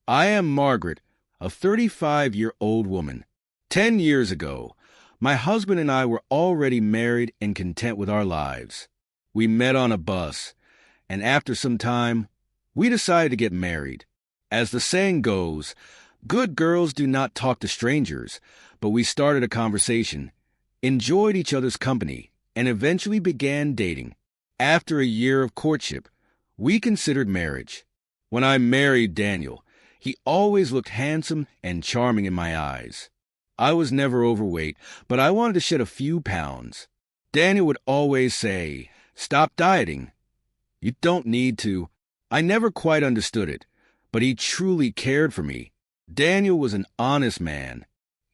I am Margaret, a 35-year-old woman. 10 years ago, my husband and I were already married and content with our lives. We met on a bus, and after some time, we decided to get married. As the saying goes, good girls do not talk to strangers, but we started a conversation, enjoyed each other's company, and eventually began dating. After a year of courtship, we considered marriage. When I married Daniel, he always looked handsome and charming in my eyes. I was never overweight, but I wanted to shed a few pounds. Daniel would always say, "Stop dieting." You don't need to. I never quite understood it, but he truly cared for me. Daniel was an honest man.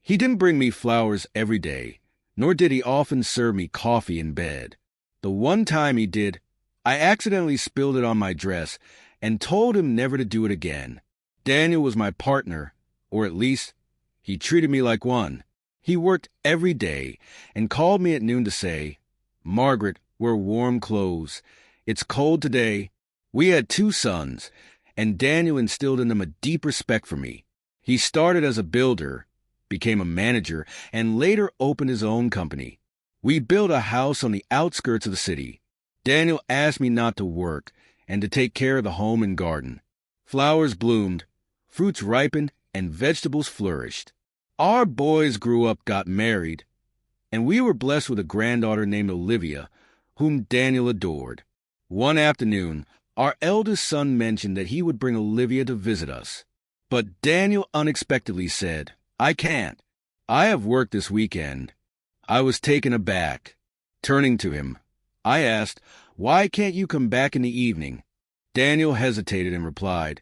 He didn't bring me flowers every day, nor did he often serve me coffee in bed. The one time he did, I accidentally spilled it on my dress and told him never to do it again. Daniel was my partner, or at least, he treated me like one. He worked every day and called me at noon to say, "Margaret, wear warm clothes. It's cold today." We had 2 sons, and Daniel instilled in them a deep respect for me. He started as a builder, became a manager, and later opened his own company. We built a house on the outskirts of the city. Daniel asked me not to work and to take care of the home and garden. Flowers bloomed, fruits ripened, and vegetables flourished. Our boys grew up, got married, and we were blessed with a granddaughter named Olivia, whom Daniel adored. One afternoon, our eldest son mentioned that he would bring Olivia to visit us. But Daniel unexpectedly said, "I can't. I have work this weekend." I was taken aback. Turning to him, I asked, "Why can't you come back in the evening?" Daniel hesitated and replied,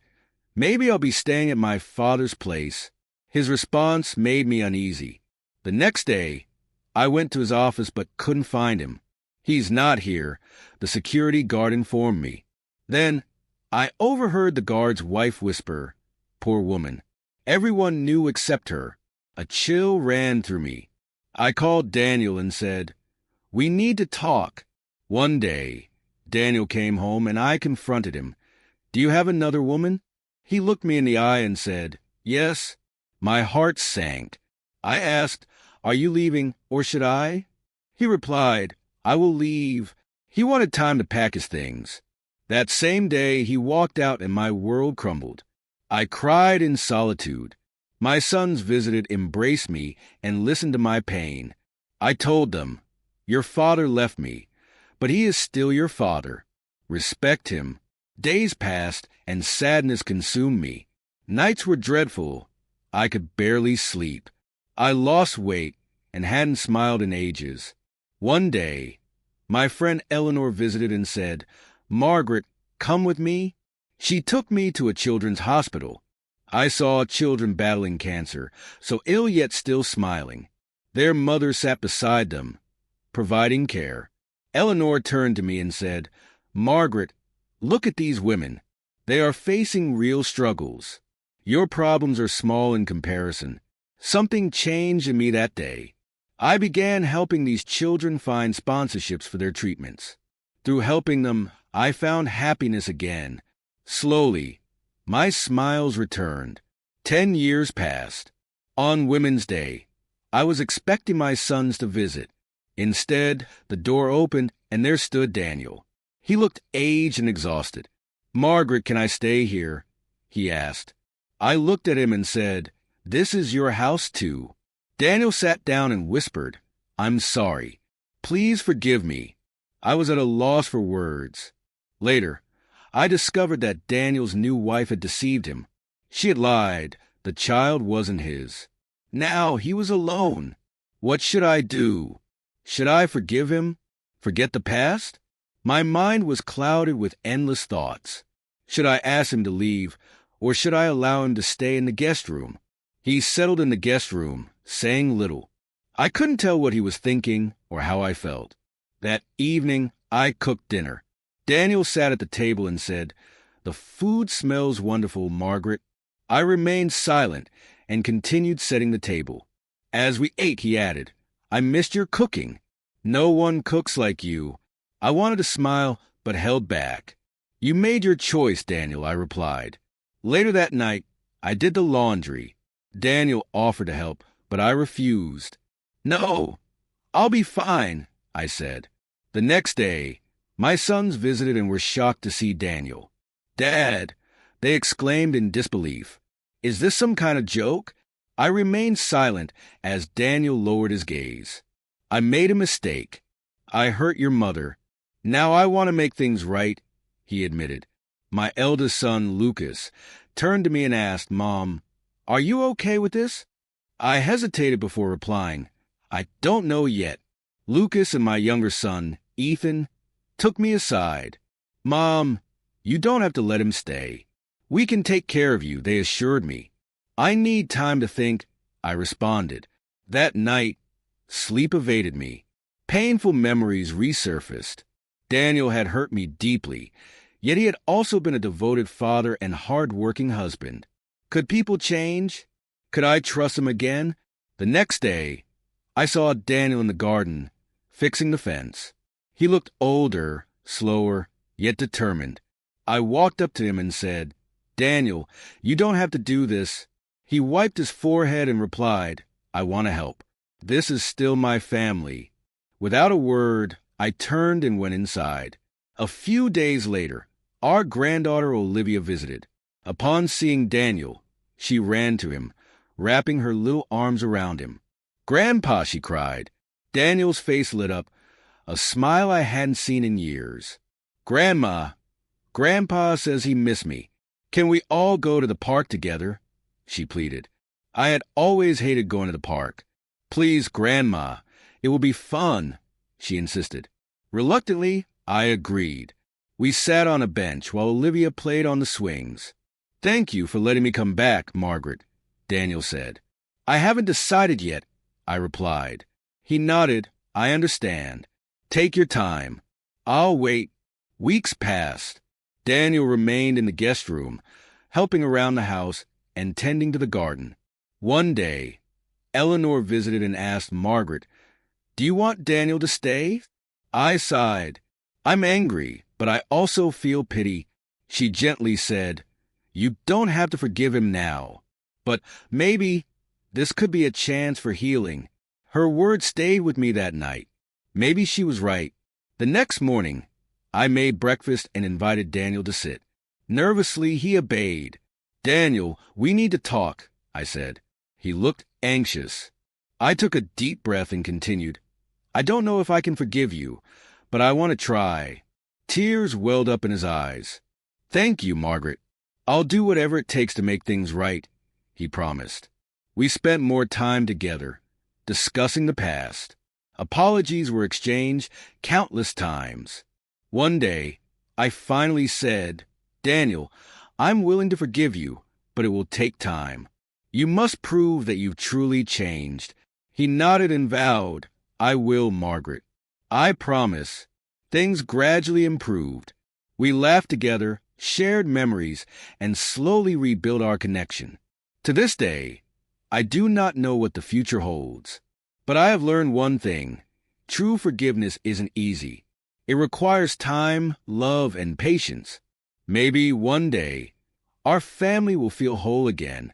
"Maybe I'll be staying at my father's place." His response made me uneasy. The next day, I went to his office but couldn't find him. "He's not here," the security guard informed me. Then, I overheard the guard's wife whisper, "Poor woman." Everyone knew except her. A chill ran through me. I called Daniel and said, "We need to talk." One day, Daniel came home and I confronted him. "Do you have another woman?" He looked me in the eye and said, "Yes." My heart sank. I asked, "Are you leaving, or should I?" He replied, "I will leave." He wanted time to pack his things. That same day, he walked out and my world crumbled. I cried in solitude. My sons visited, embraced me, and listened to my pain. I told them, "Your father left me, but he is still your father. Respect him." Days passed, and sadness consumed me. Nights were dreadful. I could barely sleep. I lost weight and hadn't smiled in ages. One day, my friend Eleanor visited and said, "Margaret, come with me." She took me to a children's hospital. I saw children battling cancer, so ill yet still smiling. Their mother sat beside them, providing care. Eleanor turned to me and said, "Margaret, look at these women. They are facing real struggles. Your problems are small in comparison." Something changed in me that day. I began helping these children find sponsorships for their treatments. Through helping them, I found happiness again. Slowly, my smiles returned. 10 years passed. On Women's Day, I was expecting my sons to visit. Instead, the door opened and there stood Daniel. He looked aged and exhausted. "Margaret, can I stay here?" he asked. I looked at him and said, "This is your house too." Daniel sat down and whispered, "I'm sorry. Please forgive me." I was at a loss for words. Later, I discovered that Daniel's new wife had deceived him. She had lied. The child wasn't his. Now he was alone. What should I do? Should I forgive him? Forget the past? My mind was clouded with endless thoughts. Should I ask him to leave, or should I allow him to stay in the guest room? He settled in the guest room, saying little. I couldn't tell what he was thinking or how I felt. That evening, I cooked dinner. Daniel sat at the table and said, "The food smells wonderful, Margaret." I remained silent and continued setting the table. As we ate, he added, "I missed your cooking. No one cooks like you." I wanted to smile, but held back. "You made your choice, Daniel," I replied. Later that night, I did the laundry. Daniel offered to help, but I refused. No, I'll be fine, I said. The next day, my sons visited and were shocked to see Daniel. Dad, they exclaimed in disbelief. Is this some kind of joke? I remained silent as Daniel lowered his gaze. I made a mistake. I hurt your mother. Now I want to make things right, he admitted. My eldest son, Lucas, turned to me and asked, Mom, are you okay with this? I hesitated before replying. I don't know yet. Lucas and my younger son, Ethan, took me aside. Mom, you don't have to let him stay. We can take care of you, they assured me. I need time to think, I responded. That night, sleep evaded me. Painful memories resurfaced. Daniel had hurt me deeply, yet he had also been a devoted father and hard-working husband. Could people change? Could I trust him again? The next day, I saw Daniel in the garden, fixing the fence. He looked older, slower, yet determined. I walked up to him and said, Daniel, you don't have to do this. He wiped his forehead and replied, I want to help. This is still my family. Without a word, I turned and went inside. A few days later, our granddaughter Olivia visited. Upon seeing Daniel, she ran to him, wrapping her little arms around him. Grandpa, she cried. Daniel's face lit up, a smile I hadn't seen in years. Grandma, Grandpa says he missed me. Can we all go to the park together? She pleaded. I had always hated going to the park. Please, Grandma, it will be fun, she insisted. Reluctantly, I agreed. We sat on a bench while Olivia played on the swings. Thank you for letting me come back, Margaret, Daniel said. I haven't decided yet, I replied. He nodded. I understand. Take your time. I'll wait. Weeks passed. Daniel remained in the guest room, helping around the house and tending to the garden. One day, Eleanor visited and asked Margaret, Do you want Daniel to stay? I sighed. I'm angry, but I also feel pity. She gently said, You don't have to forgive him now, but maybe this could be a chance for healing. Her words stayed with me that night. Maybe she was right. The next morning, I made breakfast and invited Daniel to sit. Nervously, he obeyed. Daniel, we need to talk, I said. He looked anxious. I took a deep breath and continued. I don't know if I can forgive you, but I want to try. Tears welled up in his eyes. Thank you, Margaret. I'll do whatever it takes to make things right, he promised. We spent more time together, discussing the past. Apologies were exchanged countless times. One day, I finally said, Daniel, I'm willing to forgive you, but it will take time. You must prove that you've truly changed. He nodded and vowed, I will, Margaret. I promise. Things gradually improved. We laughed together, shared memories, and slowly rebuilt our connection. To this day, I do not know what the future holds. But I have learned one thing. True forgiveness isn't easy. It requires time, love, and patience. Maybe one day, our family will feel whole again,